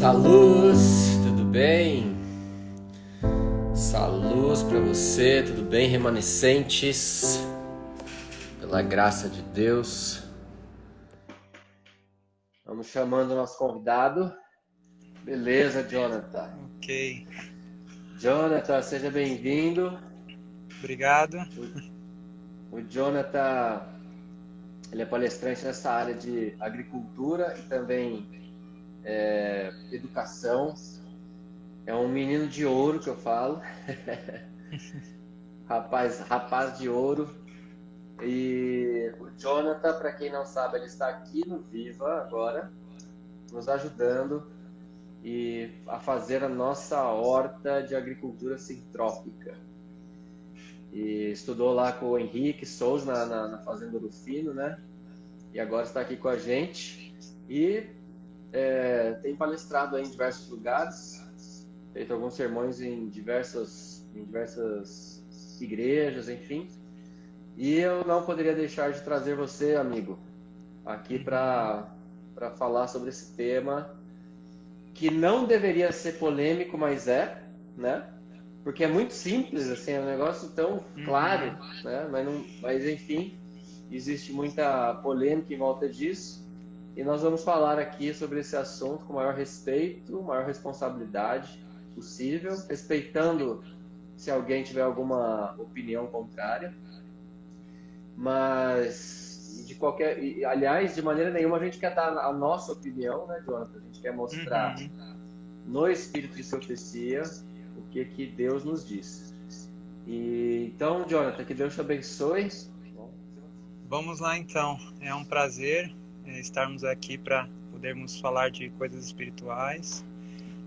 Saluz, tudo bem? Saluz para você, tudo bem, remanescentes? Pela graça de Deus. Vamos chamando o nosso convidado. Beleza, Jonathan? Ok. Jonathan, seja bem-vindo. Obrigado. O Jonathan, ele é palestrante nessa área de agricultura e também educação. É um menino de ouro que eu falo. Rapaz de ouro. E o Jonathan, para quem não sabe, ele está aqui no Viva agora, nos ajudando a fazer a nossa horta de agricultura sintrópica. E estudou lá com o Henrique Souza na Fazenda do Fino, né? E agora está aqui com a gente. E tem palestrado aí em diversos lugares, feito alguns sermões em diversas igrejas, enfim. E eu não poderia deixar de trazer você, amigo, aqui para falar sobre esse tema que não deveria ser polêmico, mas né? Porque é muito simples, assim, é um negócio tão claro, né? Mas enfim, existe muita polêmica em volta disso. E nós vamos falar aqui sobre esse assunto com o maior respeito, maior responsabilidade possível, respeitando se alguém tiver alguma opinião contrária. Mas, aliás, de maneira nenhuma a gente quer dar a nossa opinião, né, Jonathan? A gente quer mostrar no espírito de profecia o que Deus nos diz. Então, Jonathan, que Deus te abençoe. Vamos lá então. É um prazer estarmos aqui para podermos falar de coisas espirituais,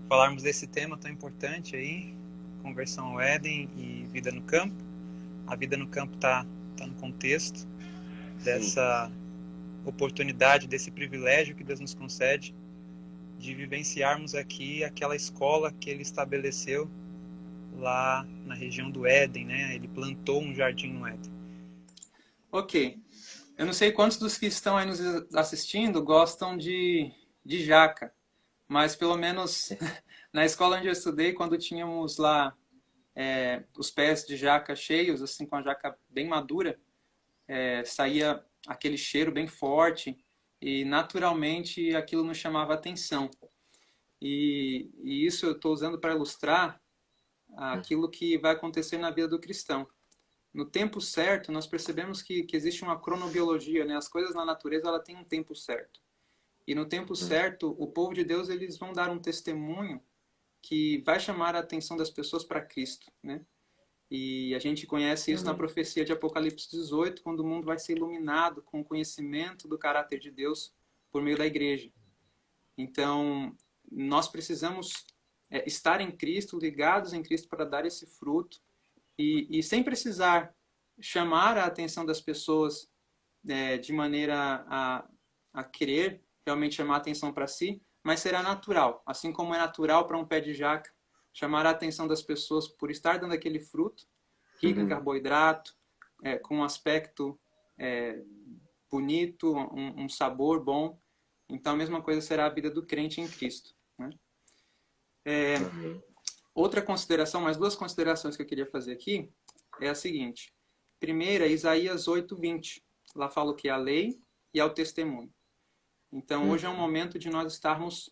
falarmos desse tema tão importante aí, conversão ao Éden e vida no campo. A vida no campo está no contexto dessa oportunidade, desse privilégio que Deus nos concede de vivenciarmos aqui aquela escola que Ele estabeleceu lá na região do Éden, né? Ele plantou um jardim no Éden. Ok. Eu não sei quantos dos que estão aí nos assistindo gostam de jaca, mas pelo menos na escola onde eu estudei, quando tínhamos lá os pés de jaca cheios, assim, com a jaca bem madura, saía aquele cheiro bem forte e naturalmente aquilo nos chamava atenção. E isso eu estou usando para ilustrar aquilo que vai acontecer na vida do cristão. No tempo certo, nós percebemos que existe uma cronobiologia, né? As coisas na natureza ela tem um tempo certo. E no tempo certo, o povo de Deus eles vão dar um testemunho que vai chamar a atenção das pessoas para Cristo, né? E a gente conhece isso na profecia de Apocalipse 18, quando o mundo vai ser iluminado com o conhecimento do caráter de Deus por meio da igreja. Então, nós precisamos estar em Cristo, ligados em Cristo para dar esse fruto e sem precisar chamar a atenção das pessoas de maneira a querer realmente chamar a atenção para si, mas será natural. Assim como é natural para um pé de jaca chamar a atenção das pessoas por estar dando aquele fruto, rico em carboidrato, com um aspecto bonito, um sabor bom. Então a mesma coisa será a vida do crente em Cristo, né? Outra consideração, mais duas considerações que eu queria fazer aqui, é a seguinte. Primeira, Isaías 8:20. Lá fala o que é a lei e ao testemunho. Então, hoje é um momento de nós estarmos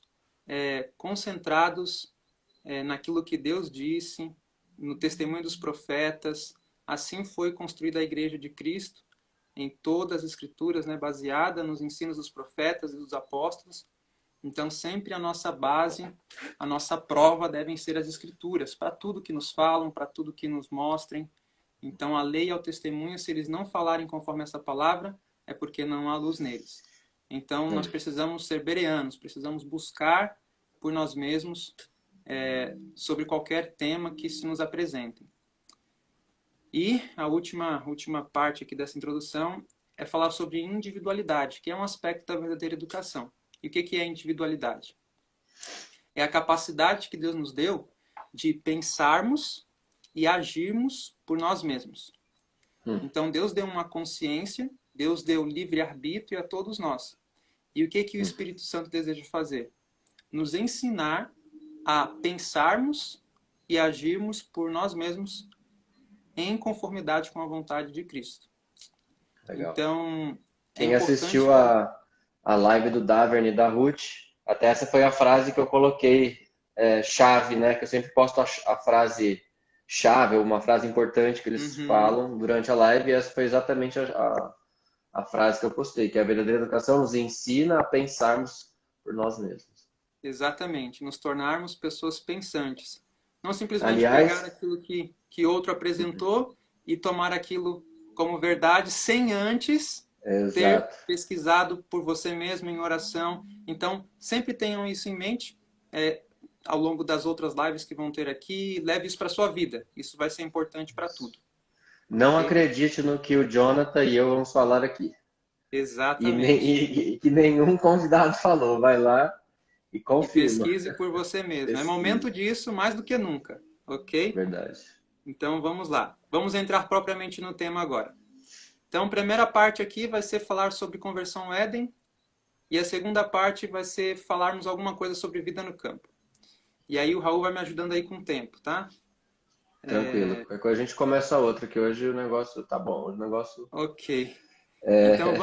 concentrados naquilo que Deus disse, no testemunho dos profetas. Assim foi construída a Igreja de Cristo, em todas as Escrituras, né, baseada nos ensinos dos profetas e dos apóstolos. Então, sempre a nossa base, a nossa prova devem ser as Escrituras, para tudo que nos falam, para tudo que nos mostrem. Então, a lei e o testemunho, se eles não falarem conforme essa palavra, é porque não há luz neles. Então, nós precisamos ser bereanos, precisamos buscar por nós mesmos sobre qualquer tema que se nos apresentem. E a última parte aqui dessa introdução é falar sobre individualidade, que é um aspecto da verdadeira educação. E o que é individualidade? É a capacidade que Deus nos deu de pensarmos e agirmos por nós mesmos. Então, Deus deu uma consciência, Deus deu livre-arbítrio a todos nós. E o que o Espírito Santo deseja fazer? nos ensinar a pensarmos e agirmos por nós mesmos em conformidade com a vontade de Cristo. Legal. Então, quem assistiu a live do Davern e da Ruth, até essa foi a frase que eu coloquei, chave, né? Que eu sempre posto a frase chave, uma frase importante que eles falam durante a live, e essa foi exatamente a frase que eu postei, que a verdadeira educação nos ensina a pensarmos por nós mesmos. Exatamente, nos tornarmos pessoas pensantes. Não simplesmente Aliás, pegar aquilo que outro apresentou e tomar aquilo como verdade sem antes ter pesquisado por você mesmo em oração. Então, sempre tenham isso em mente ao longo das outras lives que vão ter aqui. Leve isso para a sua vida. Isso vai ser importante para tudo. Não acredite no que o Jonathan e eu vamos falar aqui. Exatamente. E que nenhum convidado falou. Vai lá e confirma. E pesquise por você mesmo. É momento disso mais do que nunca. Ok? Verdade. Então, vamos lá. Vamos entrar propriamente no tema agora. Então, a primeira parte aqui vai ser falar sobre conversão ao Éden. E a segunda parte vai ser falarmos alguma coisa sobre vida no campo. E aí o Raul vai me ajudando aí com o tempo, tá? Tranquilo. A gente começa a outra, que hoje o negócio tá bom. Hoje o negócio... Ok. Então,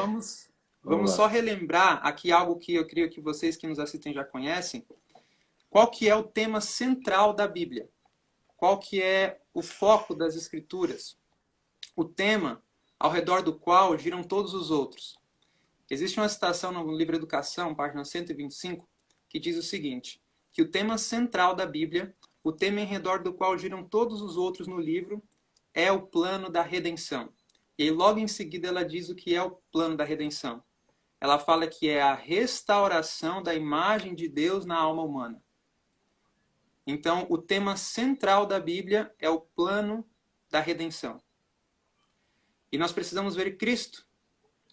vamos só relembrar aqui algo que eu creio que vocês que nos assistem já conhecem. Qual que é o tema central da Bíblia? Qual que é o foco das Escrituras? O tema ao redor do qual giram todos os outros. Existe uma citação no livro Educação, página 125, que diz o seguinte, que o tema central da Bíblia, o tema em redor do qual giram todos os outros no livro, é o plano da redenção. E aí, logo em seguida, ela diz o que é o plano da redenção. Ela fala que é a restauração da imagem de Deus na alma humana. Então, o tema central da Bíblia é o plano da redenção. E nós precisamos ver Cristo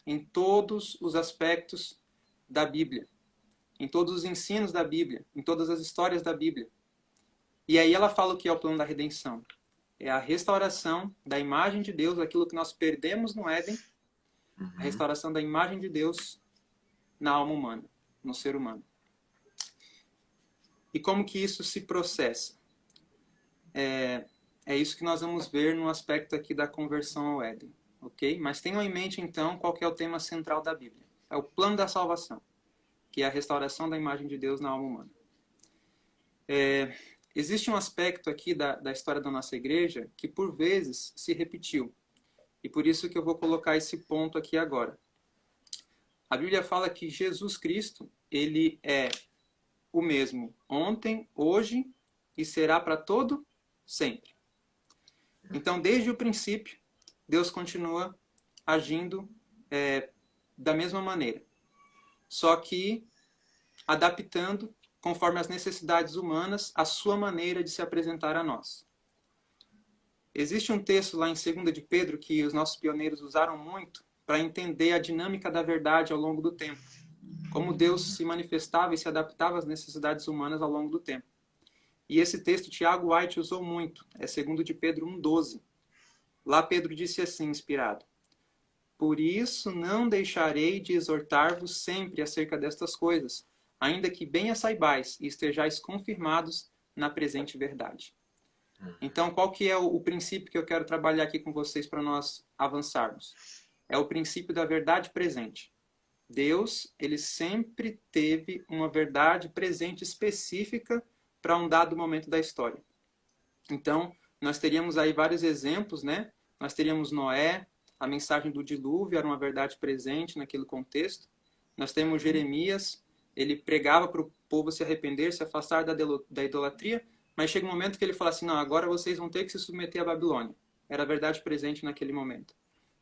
em todos os aspectos da Bíblia, em todos os ensinos da Bíblia, em todas as histórias da Bíblia. E aí ela fala o que é o plano da redenção. É a restauração da imagem de Deus, aquilo que nós perdemos no Éden, a restauração da imagem de Deus na alma humana, no ser humano. E como que isso se processa? É isso que nós vamos ver no aspecto aqui da conversão ao Éden. Ok? Mas tenham em mente, então, qual que é o tema central da Bíblia. É o plano da salvação, que é a restauração da imagem de Deus na alma humana. Existe um aspecto aqui da história da nossa igreja que, por vezes, se repetiu. E por isso que eu vou colocar esse ponto aqui agora. A Bíblia fala que Jesus Cristo, ele é o mesmo ontem, hoje e será para todo sempre. Então, desde o princípio, Deus continua agindo da mesma maneira. Só que adaptando, conforme as necessidades humanas, a sua maneira de se apresentar a nós. Existe um texto lá em 2 de Pedro que os nossos pioneiros usaram muito para entender a dinâmica da verdade ao longo do tempo. Como Deus se manifestava e se adaptava às necessidades humanas ao longo do tempo. E esse texto Tiago White usou muito. É 2 de Pedro 1,12. Lá Pedro disse assim, inspirado: Por isso não deixarei de exortar-vos sempre acerca destas coisas, ainda que bem as saibais e estejais confirmados na presente verdade. Então, qual que é o princípio que eu quero trabalhar aqui com vocês para nós avançarmos? É o princípio da verdade presente. Deus, ele sempre teve uma verdade presente específica para um dado momento da história. Então, nós teríamos aí vários exemplos, né? Nós teríamos Noé, a mensagem do dilúvio era uma verdade presente naquele contexto. Nós temos Jeremias, ele pregava para o povo se arrepender, se afastar da idolatria, mas chega um momento que ele fala assim, não, agora vocês vão ter que se submeter à Babilônia. Era a verdade presente naquele momento.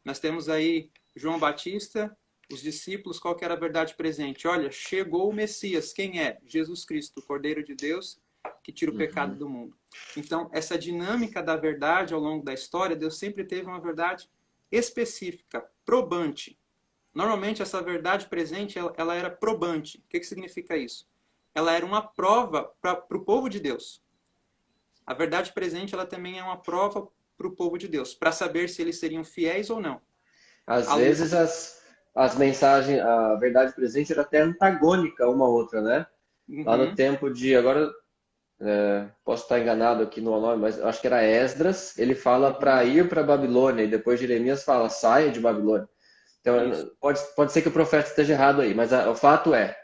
Nós temos aí João Batista, os discípulos, qual que era a verdade presente? Olha, chegou o Messias. Quem é? Jesus Cristo, o Cordeiro de Deus, que tira o pecado do mundo. Então, essa dinâmica da verdade ao longo da história, Deus sempre teve uma verdade específica, probante. Normalmente, essa verdade presente, ela era probante. O que significa isso? Ela era uma prova para o povo de Deus. A verdade presente, ela também é uma prova para o povo de Deus, para saber se eles seriam fiéis ou não. Às vezes, as mensagens, a verdade presente era até antagônica uma à outra, né? lá no tempo de, agora posso estar enganado aqui no nome, mas acho que era Esdras, ele fala para ir para Babilônia, e depois Jeremias fala, saia de Babilônia. Então, pode ser que o profeta esteja errado aí, mas o fato é,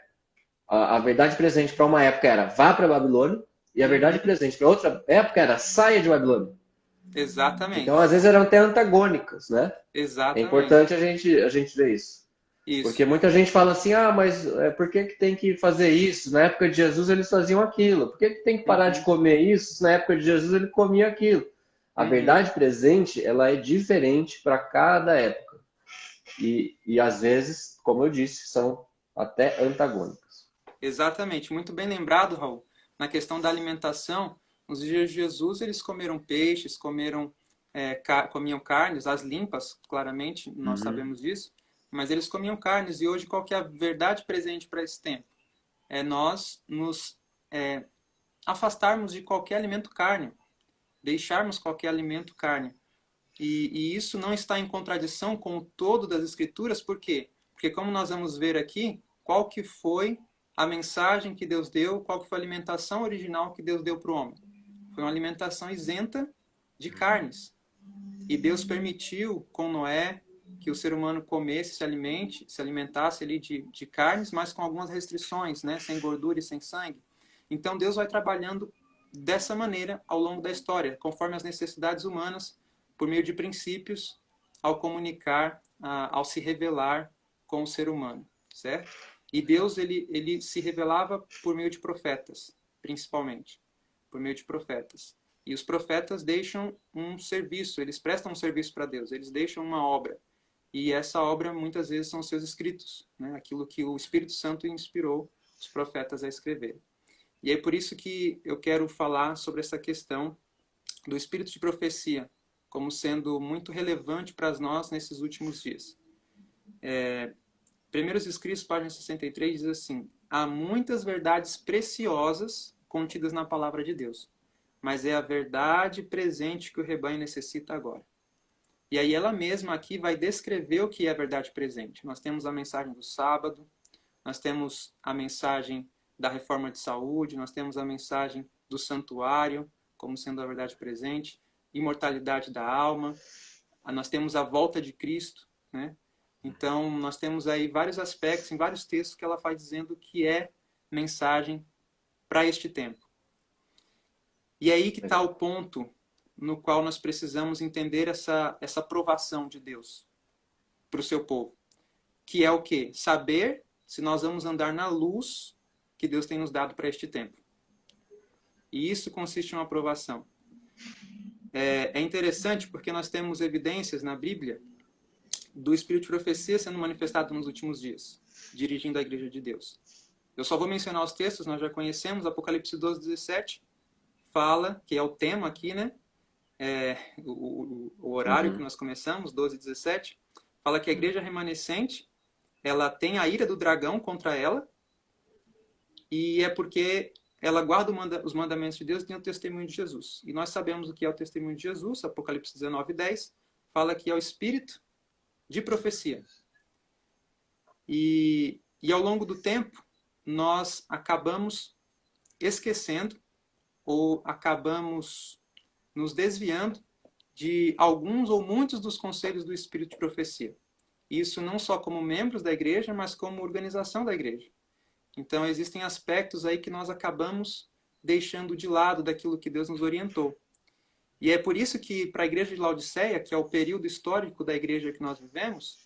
a verdade presente para uma época era vá para Babilônia, e a verdade presente para outra época era saia de Babilônia. Exatamente. Então, às vezes eram até antagônicas, né? É Exatamente. importante a gente ver isso. Porque muita gente fala assim, mas por que tem que fazer isso? Na época de Jesus eles faziam aquilo. Por que tem que parar de comer isso? Na época de Jesus ele comia aquilo. A verdade presente, ela é diferente para cada época. E às vezes, como eu disse, são até antagônicas. Exatamente. Muito bem lembrado, Raul. Na questão da alimentação, nos dias de Jesus eles comeram peixes, comiam carnes, as limpas, claramente, nós sabemos disso. Mas eles comiam carnes, e hoje qual que é a verdade presente para esse tempo? É nós nos afastarmos de qualquer alimento carne, deixarmos qualquer alimento carne. E isso não está em contradição com o todo das Escrituras, por quê? Porque como nós vamos ver aqui, qual que foi a mensagem que Deus deu, qual que foi a alimentação original que Deus deu para o homem? Foi uma alimentação isenta de carnes. E Deus permitiu com Noé que o ser humano comesse, se alimentasse ali de carnes, mas com algumas restrições, né? Sem gordura e sem sangue. Então Deus vai trabalhando dessa maneira ao longo da história, conforme as necessidades humanas, por meio de princípios, ao comunicar, ao se revelar com o ser humano, certo? E Deus ele se revelava por meio de profetas, principalmente, por meio de profetas. E os profetas deixam um serviço, eles prestam um serviço para Deus, eles deixam uma obra. E essa obra, muitas vezes, são seus escritos, né? Aquilo que o Espírito Santo inspirou os profetas a escrever. E é por isso que eu quero falar sobre essa questão do espírito de profecia, como sendo muito relevante para nós nesses últimos dias. Primeiros Escritos, página 63, diz assim: há muitas verdades preciosas contidas na palavra de Deus, mas é a verdade presente que o rebanho necessita agora. E aí ela mesma aqui vai descrever o que é a verdade presente. Nós temos a mensagem do sábado, nós temos a mensagem da reforma de saúde, nós temos a mensagem do santuário, como sendo a verdade presente, imortalidade da alma, nós temos a volta de Cristo, né? Então, nós temos aí vários aspectos, em vários textos, que ela vai dizendo que é mensagem para este tempo. E aí que está o ponto no qual nós precisamos entender essa aprovação de Deus para o seu povo. Que é o quê? Saber se nós vamos andar na luz que Deus tem nos dado para este tempo. E isso consiste em uma aprovação. É interessante porque nós temos evidências na Bíblia do Espírito de profecia sendo manifestado nos últimos dias, dirigindo a Igreja de Deus. Eu só vou mencionar os textos, nós já conhecemos, Apocalipse 12, 17, fala, que é o tema aqui, né? O horário que nós começamos, 12 e 17, fala que a igreja remanescente, ela tem a ira do dragão contra ela, e é porque ela guarda os mandamentos de Deus e tem o testemunho de Jesus. E nós sabemos o que é o testemunho de Jesus, Apocalipse 19, 10, fala que é o espírito de profecia. E ao longo do tempo, nós acabamos esquecendo ou acabamos nos desviando de alguns ou muitos dos conselhos do Espírito de profecia. Isso não só como membros da igreja, mas como organização da igreja. Então, existem aspectos aí que nós acabamos deixando de lado daquilo que Deus nos orientou. E é por isso que, para a igreja de Laodiceia, que é o período histórico da igreja que nós vivemos,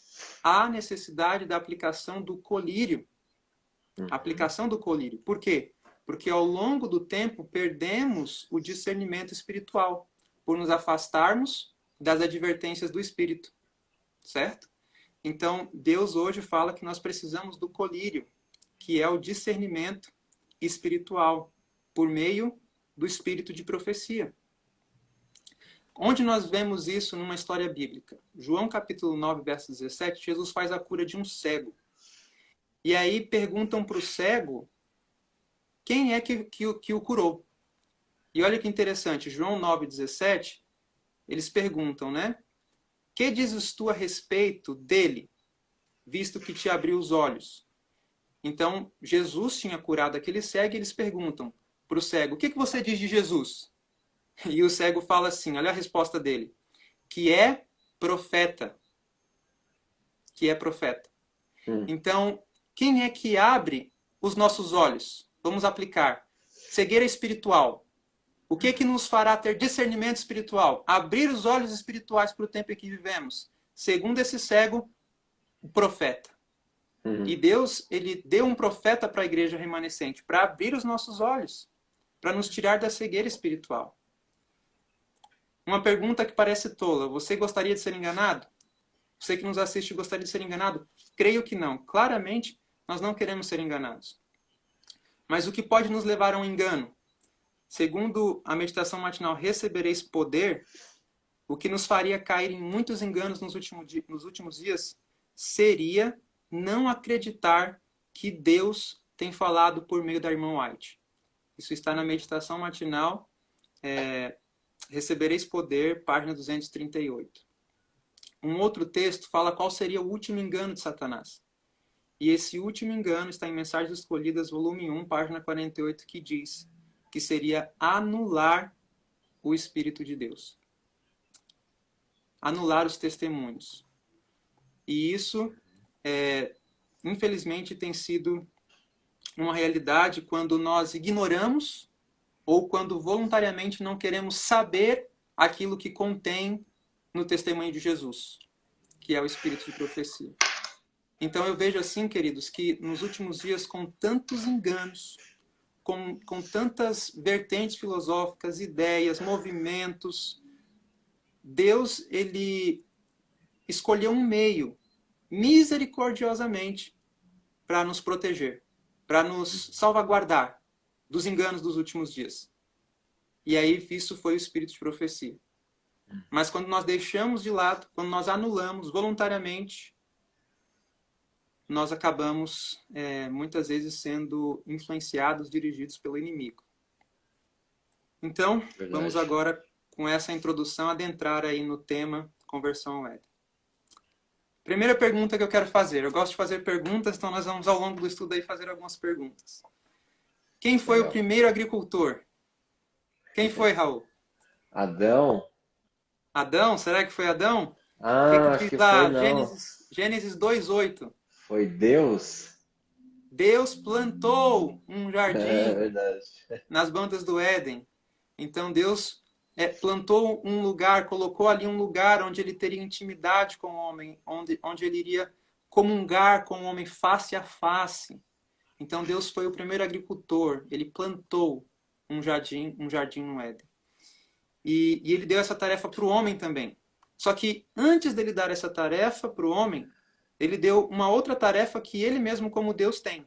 há necessidade da aplicação do colírio. A aplicação do colírio. Por quê? Porque ao longo do tempo perdemos o discernimento espiritual, por nos afastarmos das advertências do Espírito. Certo? Então, Deus hoje fala que nós precisamos do colírio, que é o discernimento espiritual, por meio do espírito de profecia. Onde nós vemos isso numa história bíblica? João capítulo 9, verso 17, Jesus faz a cura de um cego. E aí perguntam para o cego quem é que o curou. E olha que interessante, João 9, 17, eles perguntam, né? Que dizes tu a respeito dele, visto que te abriu os olhos? Então, Jesus tinha curado aquele cego e eles perguntam para o cego, o que você diz de Jesus? E o cego fala assim, olha a resposta dele, que é profeta. Que é profeta. Então, quem é que abre os nossos olhos? Vamos aplicar. Cegueira espiritual. O que que nos fará ter discernimento espiritual? Abrir os olhos espirituais para o tempo em que vivemos. Segundo esse cego, o profeta. E Deus, ele deu um profeta para a igreja remanescente, para abrir os nossos olhos, para nos tirar da cegueira espiritual. Uma pergunta que parece tola. Você gostaria de ser enganado? Você que nos assiste gostaria de ser enganado? Creio que não. Claramente, nós não queremos ser enganados. Mas o que pode nos levar a um engano? Segundo a meditação matinal, recebereis poder, o que nos faria cair em muitos enganos nos últimos dias seria não acreditar que Deus tem falado por meio da irmã White. Isso está na meditação matinal, Recebereis poder, página 238. Um outro texto fala qual seria o último engano de Satanás. E esse último engano está em Mensagens Escolhidas, volume 1, página 48, que diz que seria anular o Espírito de Deus. Anular os testemunhos. E isso, infelizmente, tem sido uma realidade quando nós ignoramos ou quando voluntariamente não queremos saber aquilo que contém no testemunho de Jesus, que é o Espírito de profecia. Então eu vejo assim, queridos, que nos últimos dias, com tantos enganos, com tantas vertentes filosóficas, ideias, movimentos, Deus, ele escolheu um meio, misericordiosamente, para nos proteger, para nos salvaguardar dos enganos dos últimos dias. E aí isso foi o Espírito de profecia. Mas quando nós deixamos de lado, quando nós anulamos voluntariamente, nós acabamos muitas vezes sendo influenciados, dirigidos pelo inimigo. Então, verdade. Vamos agora, com essa introdução, adentrar aí no tema Conversão ao Éden. Primeira pergunta que eu quero fazer. Eu gosto de fazer perguntas, então nós vamos ao longo do estudo aí fazer algumas perguntas. Quem foi o primeiro agricultor? Quem foi, Raul? Adão. Adão? Será que foi Adão? Acho que foi não. Gênesis 2:8. Foi Deus? Deus plantou um jardim verdade. nas bandas do Éden. Então Deus plantou um lugar, colocou ali um lugar onde ele teria intimidade com o homem, onde ele iria comungar com o homem face a face. Então Deus foi o primeiro agricultor, ele plantou um jardim no Éden. E ele deu essa tarefa para o homem também. Só que antes dele dar essa tarefa para o homem, ele deu uma outra tarefa que ele mesmo, como Deus, tem.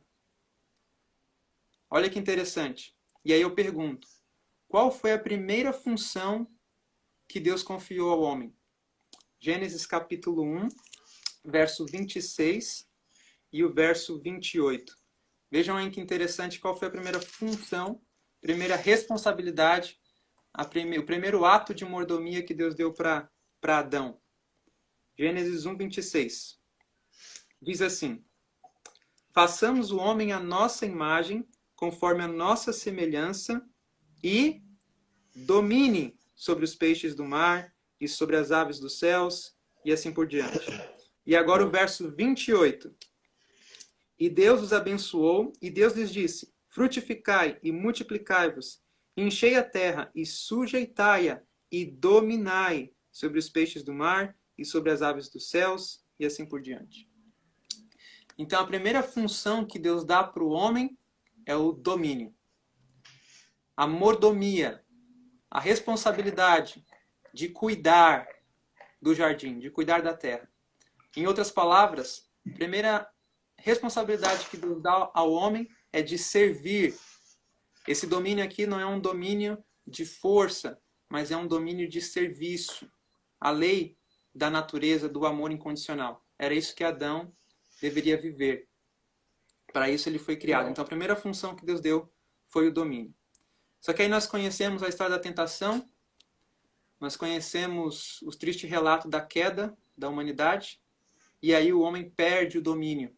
Olha que interessante. E aí eu pergunto, qual foi a primeira função que Deus confiou ao homem? Gênesis capítulo 1, verso 26 e o verso 28. Vejam aí que interessante qual foi a primeira função, primeira responsabilidade, o primeiro ato de mordomia que Deus deu para Adão. Gênesis 1, 26. Diz assim: façamos o homem à nossa imagem, conforme a nossa semelhança, e domine sobre os peixes do mar, e sobre as aves dos céus, e assim por diante. E agora o verso 28. E Deus os abençoou, e Deus lhes disse: frutificai e multiplicai-vos, enchei a terra e sujeitai-a, e dominai sobre os peixes do mar, e sobre as aves dos céus, e assim por diante. Então a primeira função que Deus dá para o homem é o domínio. A mordomia, a responsabilidade de cuidar do jardim, de cuidar da terra. Em outras palavras, a primeira responsabilidade que Deus dá ao homem é de servir. Esse domínio aqui não é um domínio de força, mas é um domínio de serviço. A lei da natureza do amor incondicional. Era isso que Adão deveria viver. Para isso ele foi criado. Então a primeira função que Deus deu foi o domínio. Só que aí nós conhecemos a história da tentação, nós conhecemos o triste relato da queda da humanidade, e aí o homem perde o domínio.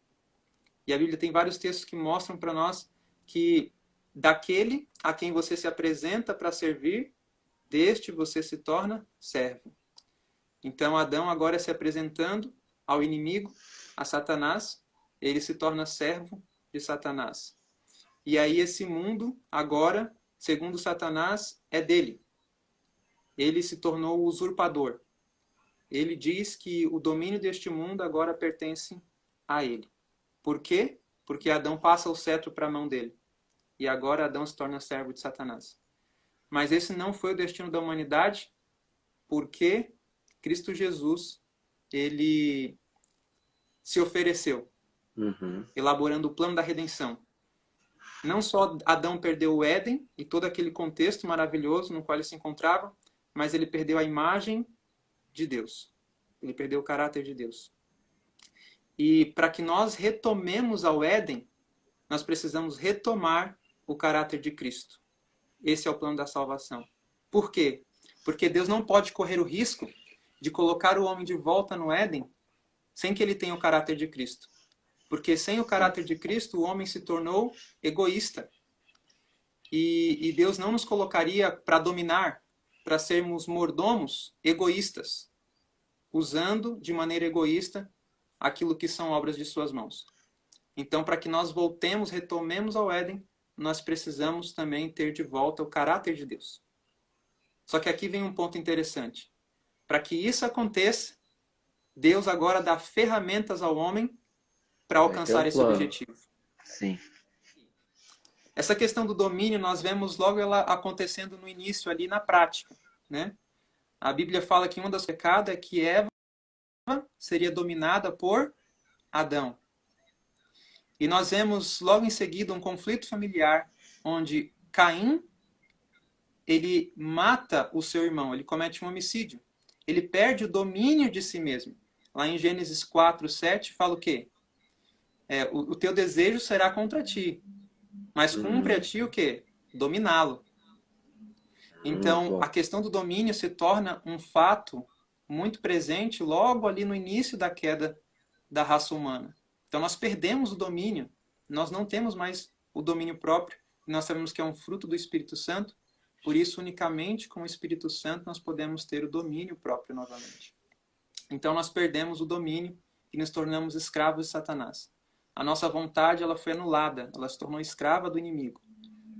E a Bíblia tem vários textos que mostram para nós que daquele a quem você se apresenta para servir, deste você se torna servo. Então Adão agora se apresentando ao inimigo, a Satanás, ele se torna servo de Satanás. E aí esse mundo agora, segundo Satanás, é dele. Ele se tornou o usurpador. Ele diz que o domínio deste mundo agora pertence a ele. Por quê? Porque Adão passa o cetro para a mão dele. E agora Adão se torna servo de Satanás. Mas esse não foi o destino da humanidade, porque Cristo Jesus, ele se ofereceu, elaborando o plano da redenção. Não só Adão perdeu o Éden e todo aquele contexto maravilhoso no qual ele se encontrava, mas ele perdeu a imagem de Deus. Ele perdeu o caráter de Deus. E para que nós retomemos ao Éden, nós precisamos retomar o caráter de Cristo. Esse é o plano da salvação. Por quê? Porque Deus não pode correr o risco de colocar o homem de volta no Éden sem que ele tenha o caráter de Cristo. Porque sem o caráter de Cristo, o homem se tornou egoísta. E Deus não nos colocaria para dominar, para sermos mordomos egoístas, usando de maneira egoísta aquilo que são obras de suas mãos. Então, para que nós voltemos, retomemos ao Éden, nós precisamos também ter de volta o caráter de Deus. Só que aqui vem um ponto interessante. Para que isso aconteça, Deus agora dá ferramentas ao homem para alcançar esse objetivo. Sim. Essa questão do domínio, nós vemos logo ela acontecendo no início ali na prática, né? A Bíblia fala que uma das pecados é que Eva seria dominada por Adão. E nós vemos logo em seguida um conflito familiar, onde Caim, ele mata o seu irmão, ele comete um homicídio. Ele perde o domínio de si mesmo. Lá em Gênesis 4, 7, fala o quê? O teu desejo será contra ti, mas cumpre a ti o quê? Dominá-lo. Então, a questão do domínio se torna um fato muito presente logo ali no início da queda da raça humana. Então, nós perdemos o domínio, nós não temos mais o domínio próprio, nós sabemos que é um fruto do Espírito Santo, por isso, unicamente com o Espírito Santo, nós podemos ter o domínio próprio novamente. Então, nós perdemos o domínio e nos tornamos escravos de Satanás. A nossa vontade ela foi anulada, ela se tornou escrava do inimigo.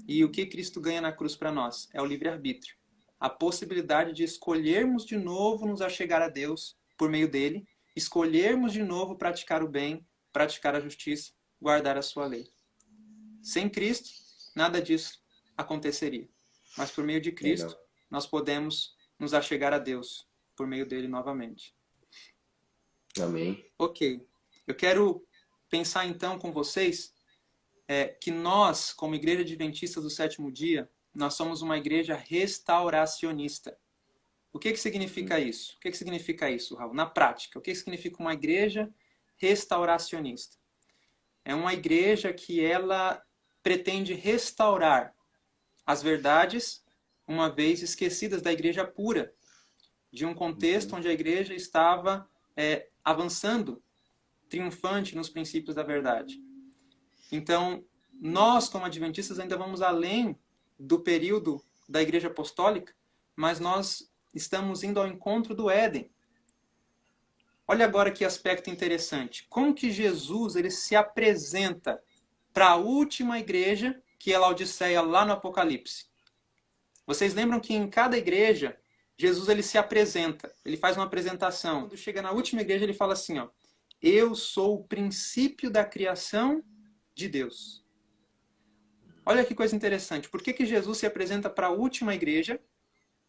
E o que Cristo ganha na cruz para nós? É o livre-arbítrio. A possibilidade de escolhermos de novo nos achegar a Deus por meio dele, escolhermos de novo praticar o bem, praticar a justiça, guardar a sua lei. Sem Cristo, nada disso aconteceria. Mas por meio de Cristo, nós podemos nos achegar a Deus por meio dele novamente. Amém. Ok. Eu quero pensar então com vocês que nós, como Igreja Adventista do Sétimo Dia, nós somos uma igreja restauracionista. O que significa isso? O que significa isso, Raul? Na prática, o que significa uma igreja restauracionista? É uma igreja que ela pretende restaurar as verdades, uma vez esquecidas da igreja pura, de um contexto onde a igreja estava avançando, triunfante nos princípios da verdade. Então, nós, como adventistas, ainda vamos além do período da igreja apostólica, mas nós estamos indo ao encontro do Éden. Olha agora que aspecto interessante. Como que Jesus ele se apresenta para a última igreja, que é a Laodiceia, lá no Apocalipse? Vocês lembram que em cada igreja, Jesus ele se apresenta, ele faz uma apresentação. Quando chega na última igreja, ele fala assim, ó, eu sou o princípio da criação de Deus. Olha que coisa interessante. Por que Jesus se apresenta para a última igreja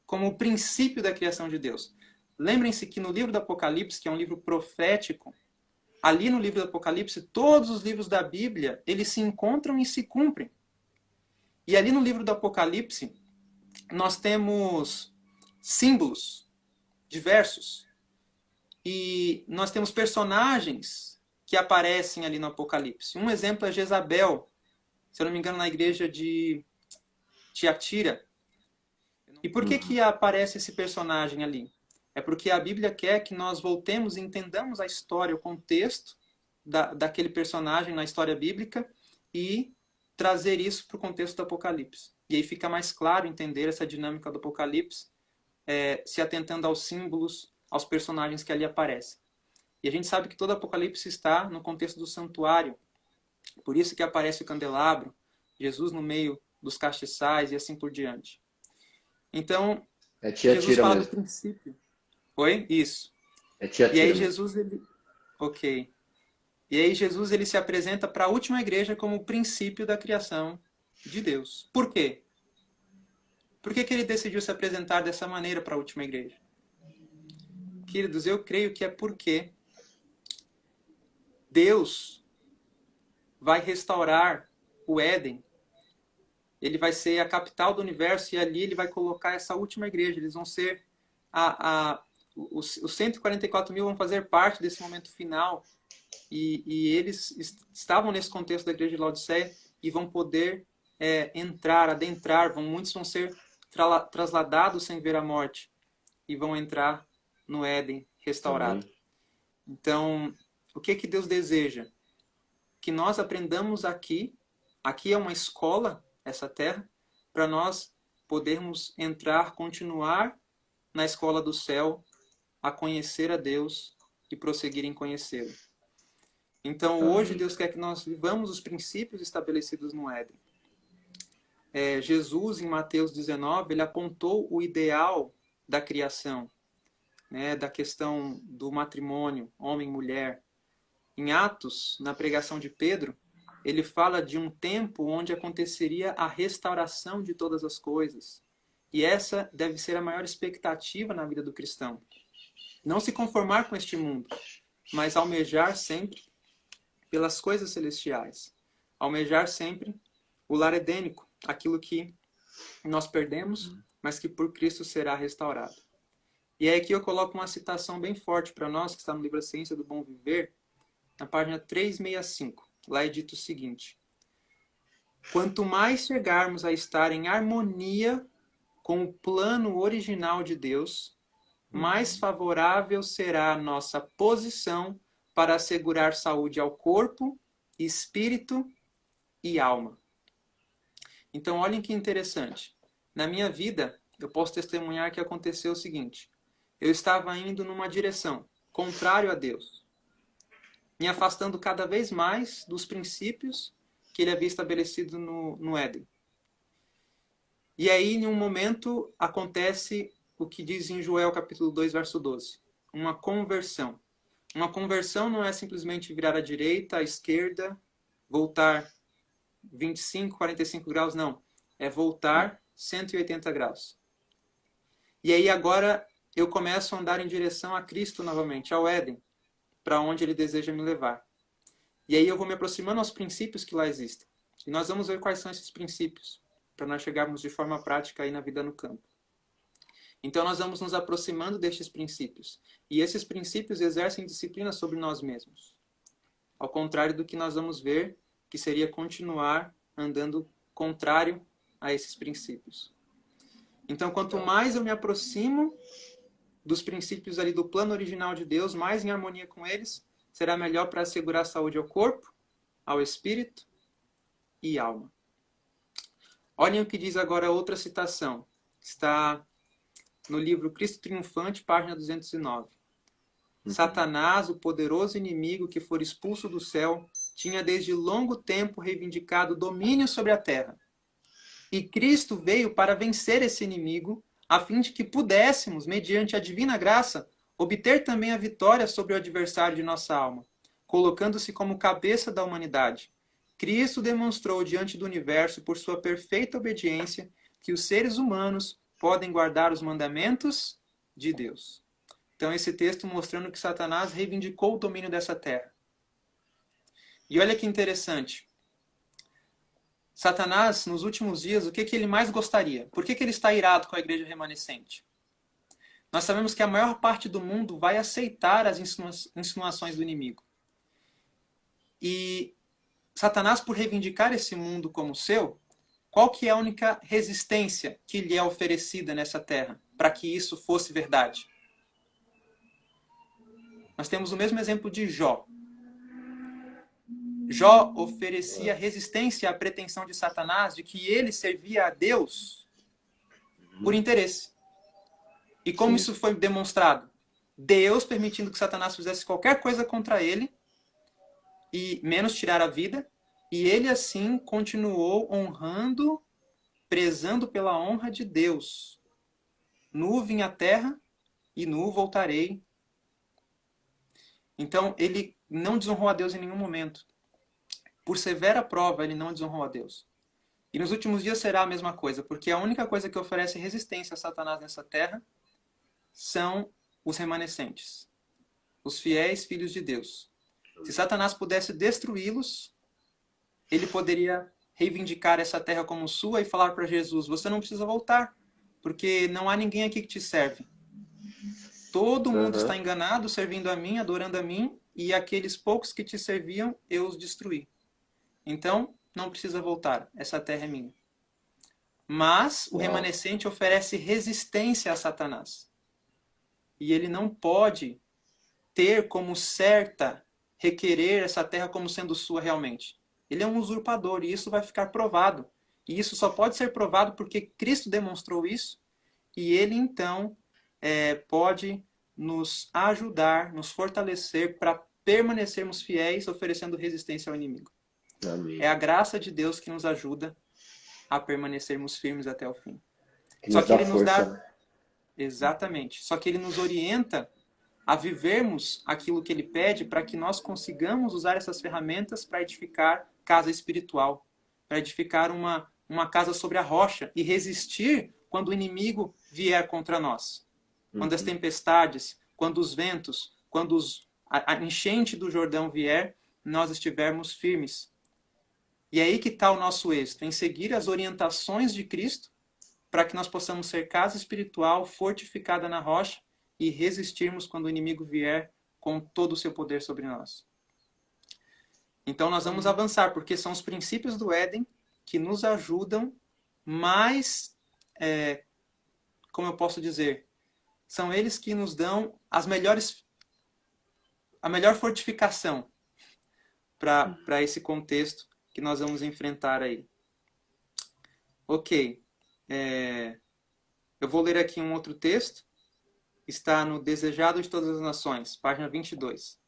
como o princípio da criação de Deus? Lembrem-se que no livro do Apocalipse, que é um livro profético, ali no livro do Apocalipse, todos os livros da Bíblia, eles se encontram e se cumprem. E ali no livro do Apocalipse, nós temos símbolos diversos. E nós temos personagens que aparecem ali no Apocalipse. Um exemplo é Jezabel, se eu não me engano, na igreja de Tiatira. E por que aparece esse personagem ali? É porque a Bíblia quer que nós voltemos e entendamos a história, o contexto daquele personagem na história bíblica e trazer isso para o contexto do Apocalipse. E aí fica mais claro entender essa dinâmica do Apocalipse, se atentando aos símbolos, aos personagens que ali aparecem. E a gente sabe que todo Apocalipse está no contexto do santuário. Por isso que aparece o candelabro, Jesus no meio dos castiçais e assim por diante. Então, Jesus fala mesmo do princípio. Oi? Isso. E aí Jesus, Ok. E aí Jesus ele se apresenta para a última igreja como o princípio da criação de Deus. Por quê? Por que ele decidiu se apresentar dessa maneira para a última igreja? Queridos, eu creio que é porque Deus vai restaurar o Éden. Ele vai ser a capital do universo e ali ele vai colocar essa última igreja. Eles vão ser os 144 mil vão fazer parte desse momento final. E eles estavam nesse contexto da igreja de Laodiceia e vão poder adentrar. Muitos vão ser trasladados sem ver a morte e vão entrar no Éden restaurado. Amém. Então, o que Deus deseja? Que nós aprendamos aqui é uma escola, essa terra, para nós podermos entrar, continuar na escola do céu, a conhecer a Deus e prosseguir em conhecê-lo. Então, hoje, Deus quer que nós vivamos os princípios estabelecidos no Éden. Jesus, em Mateus 19, ele apontou o ideal da criação, né, da questão do matrimônio, homem e mulher. Em Atos, na pregação de Pedro, ele fala de um tempo onde aconteceria a restauração de todas as coisas. E essa deve ser a maior expectativa na vida do cristão. Não se conformar com este mundo, mas almejar sempre pelas coisas celestiais. Almejar sempre o lar edênico, aquilo que nós perdemos, mas que por Cristo será restaurado. E aí aqui eu coloco uma citação bem forte para nós, que está no livro A Ciência do Bom Viver, na página 365. Lá é dito o seguinte: quanto mais chegarmos a estar em harmonia com o plano original de Deus, mais favorável será a nossa posição para assegurar saúde ao corpo, espírito e alma. Então, olhem que interessante. Na minha vida, eu posso testemunhar que aconteceu o seguinte: eu estava indo numa direção contrária a Deus, me afastando cada vez mais dos princípios que ele havia estabelecido no Éden. E aí, em um momento, acontece o que diz em Joel capítulo 2, verso 12. Uma conversão. Uma conversão não é simplesmente virar à direita, à esquerda, voltar 25, 45 graus, não. É voltar 180 graus. E aí agora eu começo a andar em direção a Cristo novamente, ao Éden, para onde ele deseja me levar. E aí eu vou me aproximando aos princípios que lá existem. E nós vamos ver quais são esses princípios, para nós chegarmos de forma prática aí na vida no campo. Então nós vamos nos aproximando destes princípios. E esses princípios exercem disciplina sobre nós mesmos. Ao contrário do que nós vamos ver, que seria continuar andando contrário a esses princípios. Então, quanto mais eu me aproximo dos princípios ali do plano original de Deus, mais em harmonia com eles, será melhor para assegurar a saúde ao corpo, ao espírito e alma. Olhem o que diz agora outra citação. Está no livro Cristo Triunfante, página 209. Satanás, o poderoso inimigo que for expulso do céu, tinha desde longo tempo reivindicado domínio sobre a terra. E Cristo veio para vencer esse inimigo, a fim de que pudéssemos, mediante a divina graça, obter também a vitória sobre o adversário de nossa alma, colocando-se como cabeça da humanidade. Cristo demonstrou diante do universo, por sua perfeita obediência, que os seres humanos podem guardar os mandamentos de Deus. Então, esse texto mostrando que Satanás reivindicou o domínio dessa terra. E olha que interessante. Satanás, nos últimos dias, o que ele mais gostaria? Por que ele está irado com a igreja remanescente? Nós sabemos que a maior parte do mundo vai aceitar as insinuações do inimigo. E Satanás, por reivindicar esse mundo como seu, qual que é a única resistência que lhe é oferecida nessa terra para que isso fosse verdade? Nós temos o mesmo exemplo de Jó. Jó oferecia resistência à pretensão de Satanás de que ele servia a Deus por interesse. E como isso foi demonstrado? Deus permitindo que Satanás fizesse qualquer coisa contra ele, e menos tirar a vida, e ele assim continuou honrando, prezando pela honra de Deus. Nu vim à terra e nu voltarei. Então ele não desonrou a Deus em nenhum momento. Por severa prova, ele não desonrou a Deus. E nos últimos dias será a mesma coisa, porque a única coisa que oferece resistência a Satanás nessa terra são os remanescentes, os fiéis filhos de Deus. Se Satanás pudesse destruí-los, ele poderia reivindicar essa terra como sua e falar para Jesus: você não precisa voltar, porque não há ninguém aqui que te serve. Todo mundo está enganado, servindo a mim, adorando a mim, e aqueles poucos que te serviam, eu os destruí. Então, não precisa voltar, essa terra é minha. Mas o remanescente oferece resistência a Satanás. E ele não pode ter como certa requerer essa terra como sendo sua realmente. Ele é um usurpador e isso vai ficar provado. E isso só pode ser provado porque Cristo demonstrou isso e ele então pode nos ajudar, nos fortalecer para permanecermos fiéis, oferecendo resistência ao inimigo. Amém. É a graça de Deus que nos ajuda a permanecermos firmes até o fim. Só que ele nos dá... Exatamente. Só que ele nos orienta a vivermos aquilo que ele pede para que nós consigamos usar essas ferramentas para edificar casa espiritual, para edificar uma casa sobre a rocha e resistir quando o inimigo vier contra nós. Quando as tempestades, quando os ventos, quando a enchente do Jordão vier, nós estivermos firmes. E é aí que está o nosso êxito, em seguir as orientações de Cristo para que nós possamos ser casa espiritual fortificada na rocha e resistirmos quando o inimigo vier com todo o seu poder sobre nós. Então nós vamos avançar, porque são os princípios do Éden que nos ajudam mais, como eu posso dizer, são eles que nos dão a melhor fortificação para esse contexto que nós vamos enfrentar aí. Ok. Eu vou ler aqui um outro texto. Está no Desejado de Todas as Nações, página 22.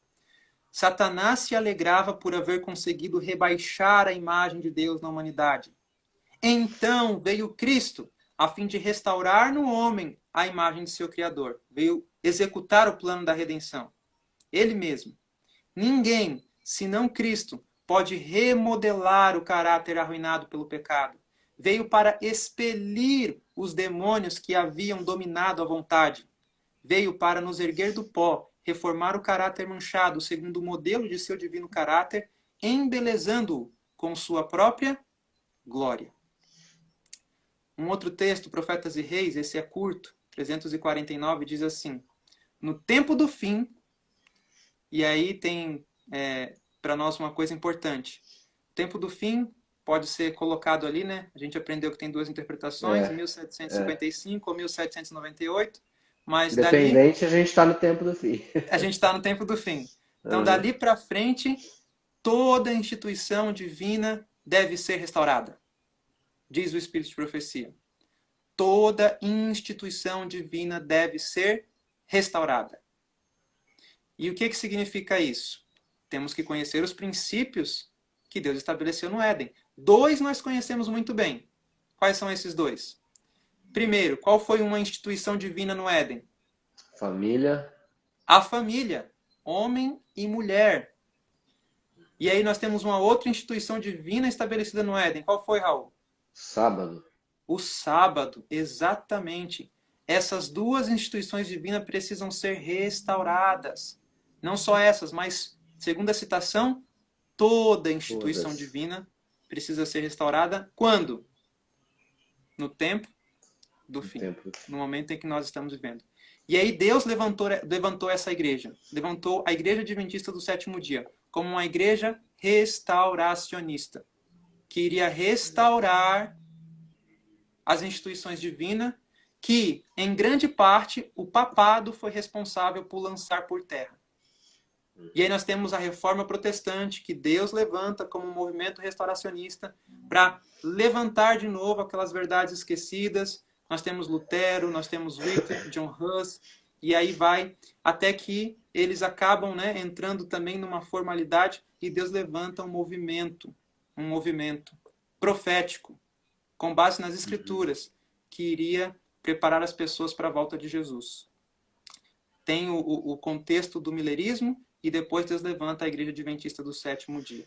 Satanás se alegrava por haver conseguido rebaixar a imagem de Deus na humanidade. Então veio Cristo, a fim de restaurar no homem a imagem de seu Criador. Veio executar o plano da redenção. Ele mesmo. Ninguém, senão Cristo, pode remodelar o caráter arruinado pelo pecado. Veio para expelir os demônios que haviam dominado a vontade. Veio para nos erguer do pó, reformar o caráter manchado segundo o modelo de seu divino caráter, embelezando-o com sua própria glória. Um outro texto, Profetas e Reis, esse é curto, 349, diz assim: no tempo do fim, e aí tem para nós uma coisa importante. O tempo do fim pode ser colocado ali, né? A gente aprendeu que tem duas interpretações, 1755 ou 1798. Mas independente, a gente está no tempo do fim. A gente está no tempo do fim. Então, dali para frente, toda instituição divina deve ser restaurada. Diz o Espírito de Profecia. Toda instituição divina deve ser restaurada. E o que significa isso? Temos que conhecer os princípios que Deus estabeleceu no Éden. 2 nós conhecemos muito bem. Quais são esses 2? Primeiro, qual foi uma instituição divina no Éden? Família. A família, homem e mulher. E aí nós temos uma outra instituição divina estabelecida no Éden. Qual foi, Raul? Sábado. O sábado, exatamente. Essas duas instituições divinas precisam ser restauradas. Não só essas, mas, segundo a citação, toda instituição divina precisa ser restaurada. Quando? No tempo do fim. No momento em que nós estamos vivendo. E aí Deus levantou essa igreja. Levantou a Igreja Adventista do Sétimo Dia como uma igreja restauracionista. Que iria restaurar as instituições divinas que, em grande parte, o papado foi responsável por lançar por terra. E aí nós temos a Reforma Protestante, que Deus levanta como um movimento restauracionista para levantar de novo aquelas verdades esquecidas. Nós temos Lutero, nós temos Wycliffe, John Hus, e aí vai até que eles acabam, né, entrando também numa formalidade e Deus levanta um movimento profético, com base nas Escrituras, que iria preparar as pessoas para a volta de Jesus. Tem o contexto do milerismo e depois Deus levanta a Igreja Adventista do Sétimo Dia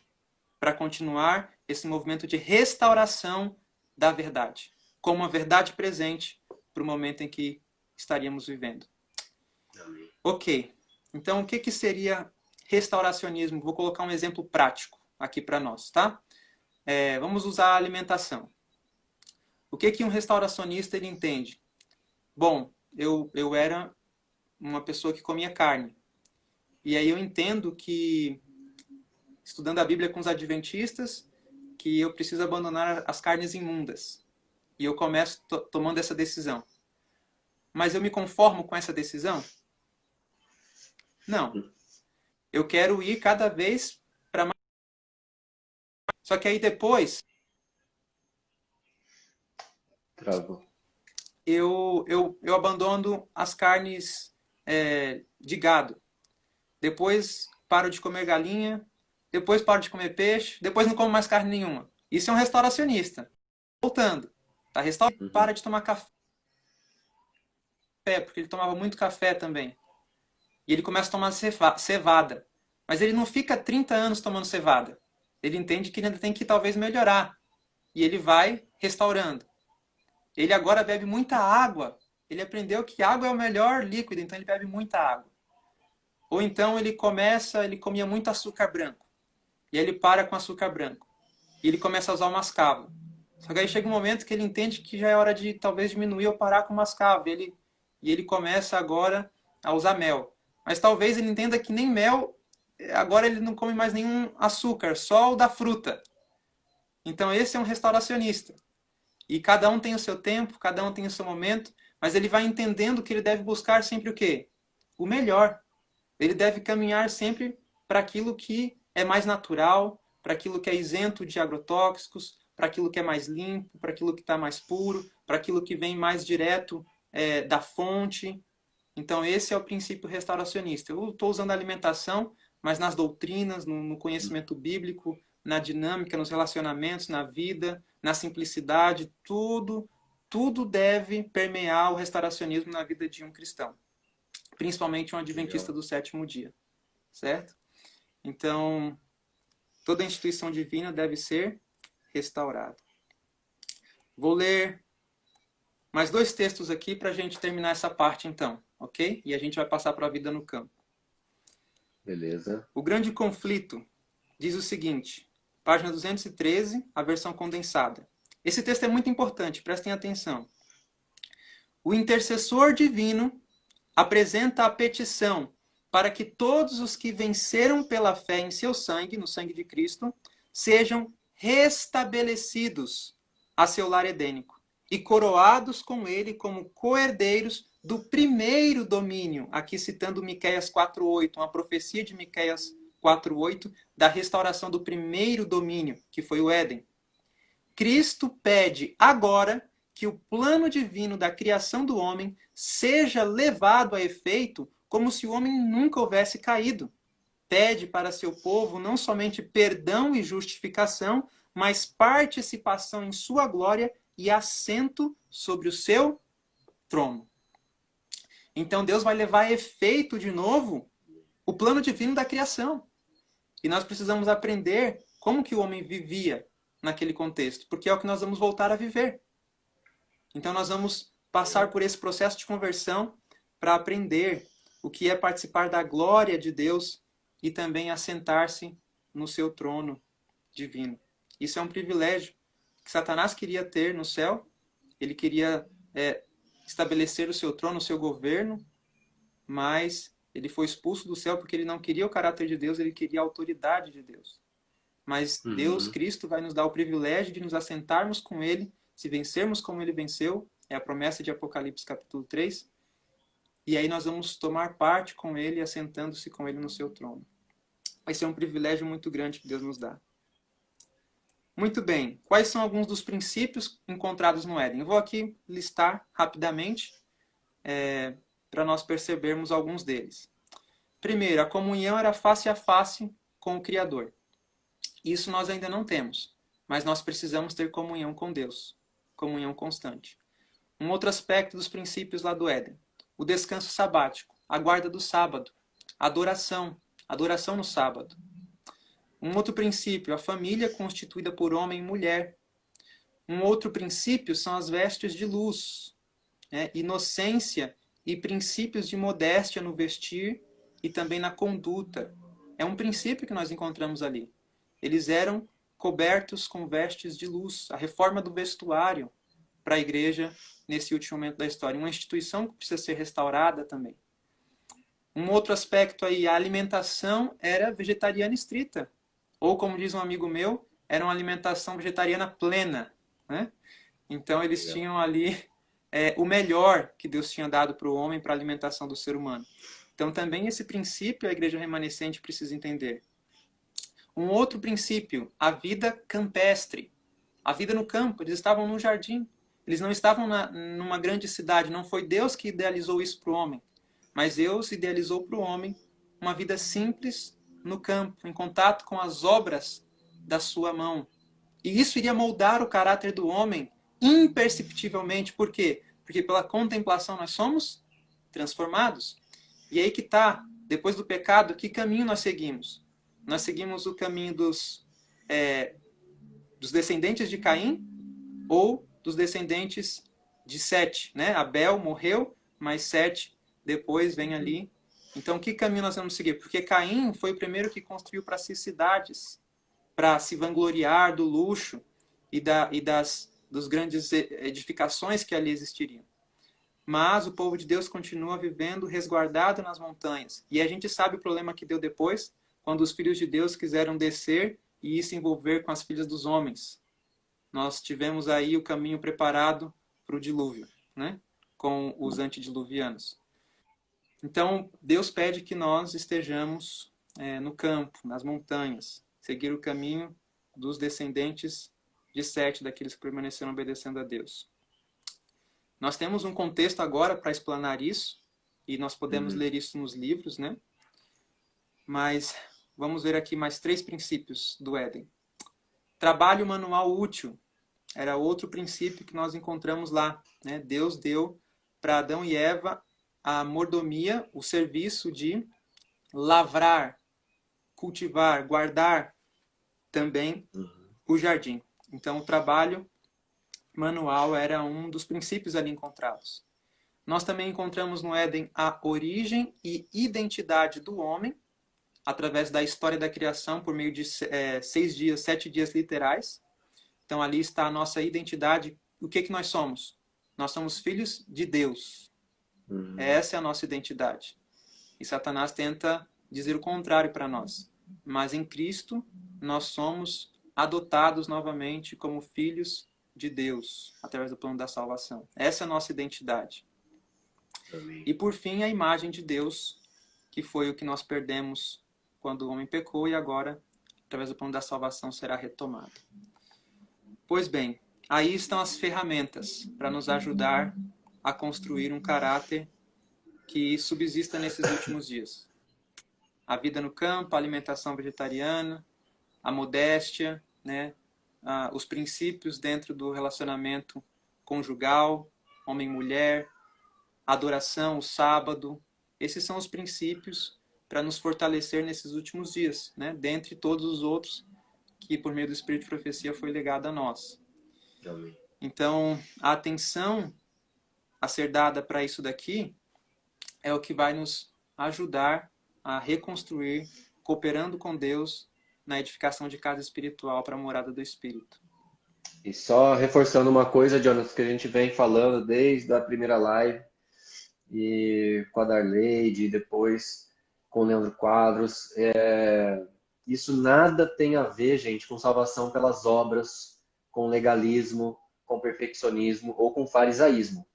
para continuar esse movimento de restauração da verdade, como uma verdade presente para o momento em que estaríamos vivendo. Amém. Ok, então o que seria restauracionismo? Vou colocar um exemplo prático aqui para nós, tá? Vamos usar a alimentação. O que um restauracionista ele entende? Bom, eu era uma pessoa que comia carne. E aí eu entendo que, estudando a Bíblia com os adventistas, que eu preciso abandonar as carnes imundas. E eu começo tomando essa decisão. Mas eu me conformo com essa decisão? Não. Eu quero ir cada vez para mais. Só que aí depois Travou. eu abandono as carnes de gado. Depois paro de comer galinha. Depois paro de comer peixe. Depois não como mais carne nenhuma. Isso é um restauracionista. Voltando. Tá? Para de tomar café, porque ele tomava muito café também. E ele começa a tomar cevada. Mas ele não fica 30 anos tomando cevada. Ele entende que ele ainda tem que talvez melhorar. E ele vai restaurando. Ele agora bebe muita água. Ele aprendeu que água é o melhor líquido, então ele bebe muita água. Ou então ele comia muito açúcar branco. E aí ele para com açúcar branco. E ele começa a usar o mascavo. Só que aí chega um momento que ele entende que já é hora de talvez diminuir ou parar com o mascavo. E ele começa agora a usar mel. Mas talvez ele entenda que nem mel, agora ele não come mais nenhum açúcar, só o da fruta. Então esse é um restauracionista. E cada um tem o seu tempo, cada um tem o seu momento, mas ele vai entendendo que ele deve buscar sempre o quê? O melhor. Ele deve caminhar sempre para aquilo que é mais natural, para aquilo que é isento de agrotóxicos, para aquilo que é mais limpo, para aquilo que está mais puro, para aquilo que vem mais direto da fonte. Então esse é o princípio restauracionista. Eu estou usando a alimentação, mas nas doutrinas, no conhecimento bíblico, na dinâmica, nos relacionamentos, na vida, na simplicidade, tudo deve permear o restauracionismo na vida de um cristão. Principalmente um adventista do sétimo dia. Certo? Então, toda instituição divina deve ser restaurada. Vou ler mais 2 textos aqui para a gente terminar essa parte, então. Ok? E a gente vai passar para a vida no campo. Beleza. O grande conflito diz o seguinte, página 213, a versão condensada. Esse texto é muito importante, prestem atenção. O intercessor divino apresenta a petição para que todos os que venceram pela fé em seu sangue, no sangue de Cristo, sejam restabelecidos a seu lar edênico e coroados com ele como co-herdeiros do primeiro domínio, aqui citando Miqueias 4:8, uma profecia de Miqueias 4:8, da restauração do primeiro domínio, que foi o Éden. Cristo pede agora que o plano divino da criação do homem seja levado a efeito como se o homem nunca houvesse caído. Pede para seu povo não somente perdão e justificação, mas participação em sua glória e assento sobre o seu trono. Então Deus vai levar a efeito de novo o plano divino da criação. E nós precisamos aprender como que o homem vivia naquele contexto, porque é o que nós vamos voltar a viver. Então nós vamos passar por esse processo de conversão para aprender o que é participar da glória de Deus e também assentar-se no seu trono divino. Isso é um privilégio que Satanás queria ter no céu. Ele queria estabelecer o seu trono, o seu governo, mas ele foi expulso do céu porque ele não queria o caráter de Deus, ele queria a autoridade de Deus. Mas Deus, Cristo, vai nos dar o privilégio de nos assentarmos com ele, se vencermos como ele venceu, é a promessa de Apocalipse capítulo 3, e aí nós vamos tomar parte com ele, assentando-se com ele no seu trono. vai ser um privilégio muito grande que Deus nos dá. Muito bem. Quais são alguns dos princípios encontrados no Éden? Eu vou aqui listar rapidamente para nós percebermos alguns deles. Primeiro, a comunhão era face a face com o Criador. Isso nós ainda não temos, mas nós precisamos ter comunhão com Deus, comunhão constante. Um outro aspecto dos princípios lá do Éden, o descanso sabático, a guarda do sábado, a adoração no sábado. Um outro princípio, a família constituída por homem e mulher. Um outro princípio são as vestes de luz, inocência e princípios de modéstia no vestir e também na conduta. É um princípio que nós encontramos ali. Eles eram cobertos com vestes de luz. A reforma do vestuário para a igreja nesse último momento da história. Uma instituição que precisa ser restaurada também. Um outro aspecto aí, a alimentação era vegetariana estrita. Ou, como diz um amigo meu, era uma alimentação vegetariana plena. Né? Então, eles tinham ali o melhor que Deus tinha dado para o homem para a alimentação do ser humano. Então, também esse princípio a igreja remanescente precisa entender. Um outro princípio, a vida campestre. A vida no campo, eles estavam no jardim. Eles não estavam numa grande cidade. Não foi Deus que idealizou isso para o homem. Mas Deus idealizou para o homem uma vida simples no campo, em contato com as obras da sua mão. E isso iria moldar o caráter do homem imperceptivelmente. Por quê? Porque pela contemplação nós somos transformados. E aí que está, depois do pecado, que caminho nós seguimos? Nós seguimos o caminho dos descendentes de Caim ou dos descendentes de Sete. Né? Abel morreu, mas Sete depois vem ali. Então, que caminho nós vamos seguir? Porque Caim foi o primeiro que construiu para si cidades, para se vangloriar do luxo e das grandes edificações que ali existiriam. Mas o povo de Deus continua vivendo resguardado nas montanhas. E a gente sabe o problema que deu depois, quando os filhos de Deus quiseram descer e ir se envolver com as filhas dos homens. Nós tivemos aí o caminho preparado para o dilúvio, né? Com os antediluvianos. Então, Deus pede que nós estejamos no campo, nas montanhas, seguir o caminho dos descendentes de Sete, daqueles que permaneceram obedecendo a Deus. Nós temos um contexto agora para explanar isso, e nós podemos ler isso nos livros, né? Mas vamos ver aqui mais 3 princípios do Éden. Trabalho manual útil era outro princípio que nós encontramos lá, né? Deus deu para Adão e Eva a mordomia, o serviço de lavrar, cultivar, guardar também o jardim. Então, o trabalho manual era um dos princípios ali encontrados. Nós também encontramos no Éden a origem e identidade do homem, através da história da criação, por meio de 7 dias literais. Então, ali está a nossa identidade. O que nós somos? Nós somos filhos de Deus. Essa é a nossa identidade. E Satanás tenta dizer o contrário para nós. Mas em Cristo, nós somos adotados novamente como filhos de Deus, através do plano da salvação. Essa é a nossa identidade. Amém. E por fim, a imagem de Deus, que foi o que nós perdemos quando o homem pecou e agora, através do plano da salvação, será retomado. Pois bem, aí estão as ferramentas para nos ajudar a construir um caráter que subsista nesses últimos dias. A vida no campo, a alimentação vegetariana, a modéstia, né? Os princípios dentro do relacionamento conjugal, homem-mulher, a adoração, o sábado. Esses são os princípios para nos fortalecer nesses últimos dias, né? Dentre todos os outros que, por meio do Espírito de Profecia, foi legado a nós. Amém. Então, a atenção a ser dada para isso daqui é o que vai nos ajudar a reconstruir, cooperando com Deus, na edificação de casa espiritual para a morada do Espírito. E só reforçando uma coisa, Jonas, que a gente vem falando desde a primeira live, e com a Darleide, e depois com o Leandro Quadros, isso nada tem a ver, gente, com salvação pelas obras, com legalismo, com perfeccionismo ou com farisaísmo.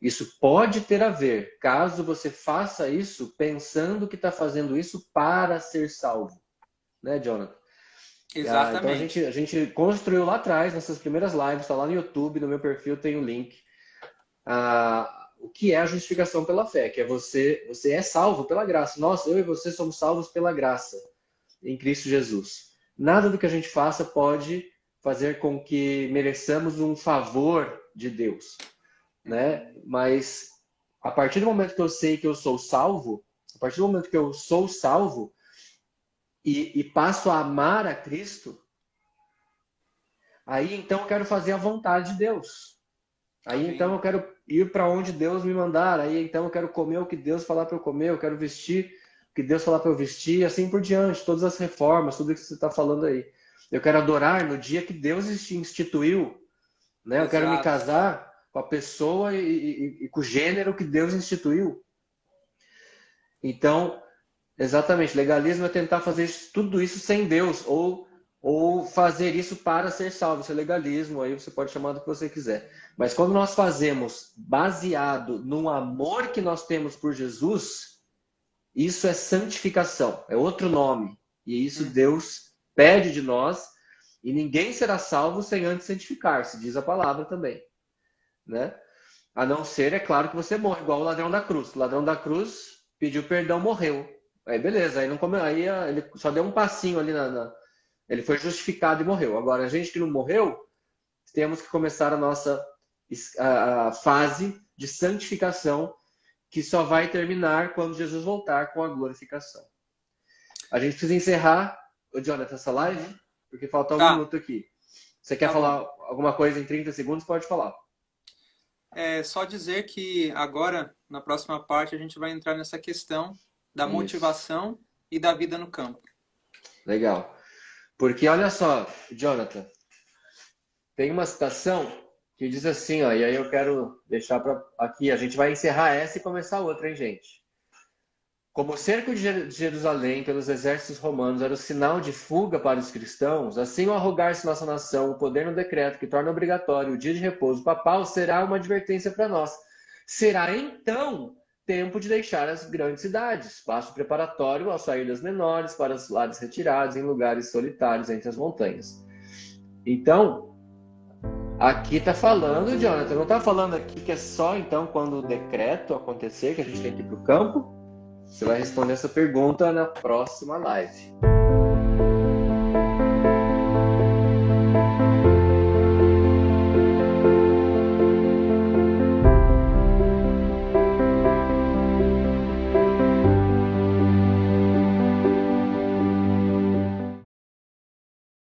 Isso pode ter a ver, caso você faça isso pensando que está fazendo isso para ser salvo. né, Jonathan? Exatamente. Então a gente construiu lá atrás, nessas primeiras lives, está lá no YouTube, no meu perfil tem o link, o que é a justificação pela fé, que é você é salvo pela graça. Nós, eu e você somos salvos pela graça em Cristo Jesus. Nada do que a gente faça pode fazer com que mereçamos um favor de Deus, né? Mas a partir do momento que eu sei que eu sou salvo, a partir do momento que eu sou salvo e passo a amar a Cristo, aí então eu quero fazer a vontade de Deus. Aí então eu quero ir para onde Deus me mandar. Aí então eu quero comer o que Deus falar para eu comer. Eu quero vestir o que Deus falar para eu vestir. E assim por diante. Todas as reformas, tudo que você está falando aí. Eu quero adorar no dia que Deus instituiu. Né? Eu quero me casar com a pessoa e com o gênero que Deus instituiu. Então, exatamente. Legalismo é tentar fazer tudo isso sem Deus. Ou fazer isso para ser salvo. Isso é legalismo, aí você pode chamar do que você quiser. Mas quando nós fazemos baseado no amor que nós temos por Jesus, isso é santificação, é outro nome. E isso Deus pede de nós, e ninguém será salvo sem antes santificar-se, diz a palavra também. Né? A não ser, é claro, que você morre, igual o ladrão da cruz. O ladrão da cruz pediu perdão, morreu. Aí beleza, aí ele só deu um passinho ali ele foi justificado e morreu. Agora, a gente que não morreu, temos que começar a nossa a fase de santificação, que só vai terminar quando Jesus voltar com a glorificação. A gente precisa encerrar, Jonathan, essa live, porque falta um minuto aqui. Você quer falar alguma coisa em 30 segundos? Pode falar. É só dizer que agora, na próxima parte, a gente vai entrar nessa questão da motivação e da vida no campo. Legal. Porque olha só, Jonathan, tem uma citação que diz assim, ó, e aí eu quero deixar aqui, a gente vai encerrar essa e começar outra, hein, gente? Como o cerco de Jerusalém pelos exércitos romanos era o sinal de fuga para os cristãos, assim ao arrogar-se nossa nação o poder no decreto que torna obrigatório o dia de repouso papal será uma advertência para nós. Será então tempo de deixar as grandes cidades, espaço preparatório ao sair das menores para os lares retirados em lugares solitários entre as montanhas. Então, aqui está falando, Jonathan, não está falando aqui que é só então quando o decreto acontecer que a gente tem que ir para o campo? Você vai responder essa pergunta na próxima live.